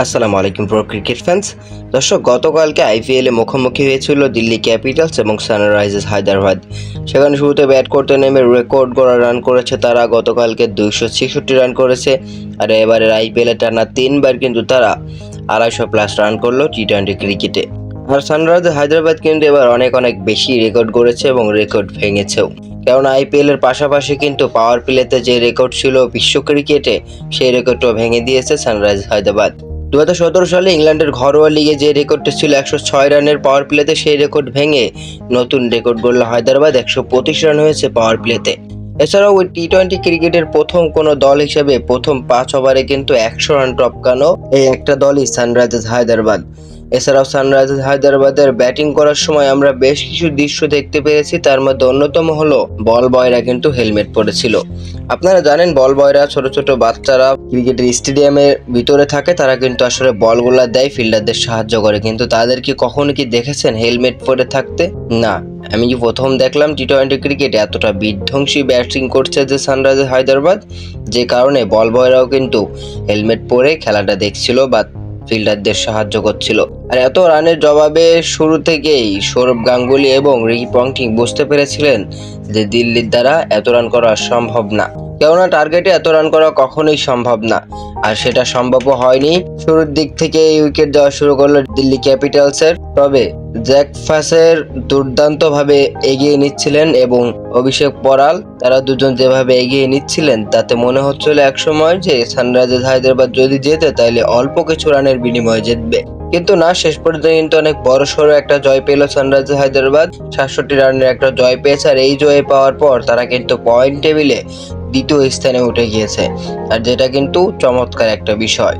আসসালামু আলাইকুম pro cricket fans. দর্শক, গতকালকে আইপিএলে মুখোমুখি হয়েছিল দিল্লি ক্যাপিটালস এবং সানরাইজার্স হায়দ্রাবাদ। সেখানে শুরুতে ব্যাট করতে নেমে রেকর্ড গড়া রান করেছে তারা। গতকালকে 266 রান করেছে, আর এবারের আইপিএলে টানা 3বার কিন্তু তারা 250+ রান করলো টি-20 ক্রিকেটে। আর সানরাইজার্স হায়দ্রাবাদ কিন্তু এবার অনেক বেশি রেকর্ড গড়েছে এবং রেকর্ড ভেঙেছেও। কারণ আইপিএল এর পাশাপাশি কিন্তু পাওয়ার প্লেতে যে রেকর্ড ছিল বিশ্ব ক্রিকেটে, সেই রেকর্ডটাও ভেঙে দিয়েছে সানরাইজার্স হায়দ্রাবাদ। 2017 সালে ইংল্যান্ডের ঘরোয়া লিগে যে রেকর্ডটি ছিল 106 রানের পাওয়ার প্লেতে, সেই রেকর্ড ভেঙে নতুন রেকর্ড গড়ল হায়দ্রাবাদ। 125 রান হয়েছে পাওয়ার প্লেতে। এছাড়াও ওই টি-20 ক্রিকেটের প্রথম কোনো দল হিসেবে প্রথম 5 ওভারে কিন্তু 100 রান টপকানো এই একটা দলই সানরাইজার্স হায়দ্রাবাদ। এছাড়াও সানরাইজার্স হায়দ্রাবাদের ব্যাটিং করার সময় আমরা বেশ কিছু দৃশ্য দেখতে পেরেছি। তার মধ্যে অন্যতম হলো বল বয়রা কিন্তু হেলমেট পরেছিল। আপনারা জানেন, বল বয়রা ছোট ছোট বাচ্চারা ক্রিকেটের স্টেডিয়ামের ভিতরে থাকে, তারা কিন্তু আসলে বলগুলা দেয়, ফিল্ডারদের সাহায্য করে। কিন্তু তাদের কি কখনো কি দেখেছেন হেলমেট পরে থাকতে? না, আমি কি প্রথম দেখলাম টি-20 ক্রিকেটে এতটা বিধ্বংসী ব্যাটিং করছে যে সানরাইজার্স হায়দ্রাবাদ, যে কারণে বল বয়রাও কিন্তু হেলমেট পরে খেলাটা দেখছিল বা ফিল্ডারদের সাহায্য করছিল। আর এত রানের জবাবে শুরু থেকেই সৌরভ গাঙ্গুলি এবং রিকি পন্টিং বুঝতে পেরেছিলেন যে দিল্লির দ্বারা এত রান করা সম্ভব না। কেননা টার্গেটে এত রান করা কখনোই সম্ভব না, আর সেটা সম্ভবও হয়নি। শুরুর দিক থেকে উইকেট যাওয়া শুরু করলো দিল্লি ক্যাপিটালসের। তবে জ্যাক ফাসের দুর্দান্ত ভাবে এগিয়ে নিচ্ছিলেন এবং অভিষেক পরাল, তারা দুজন যেভাবে এগিয়ে নিচ্ছিলেন তাতে মনে হচ্ছিল একসময় যে সানরাইজার্স হায়দ্রাবাদ যদি জেতে তাহলে অল্প কিছু রানের বিনিময়ে জিতবে। কিন্তু না, শেষ পর্যন্ত কিন্তু অনেক বড়সড় একটা জয় পেল সানরাইজার্স হায়দ্রাবাদ। 67 রানের একটা জয় পেয়েছে, আর এই জয় পাওয়ার পর তারা কিন্তু পয়েন্ট টেবিলে দ্বিতীয় স্থানে উঠে গিয়েছে, আর যেটা কিন্তু চমৎকার একটা বিষয়।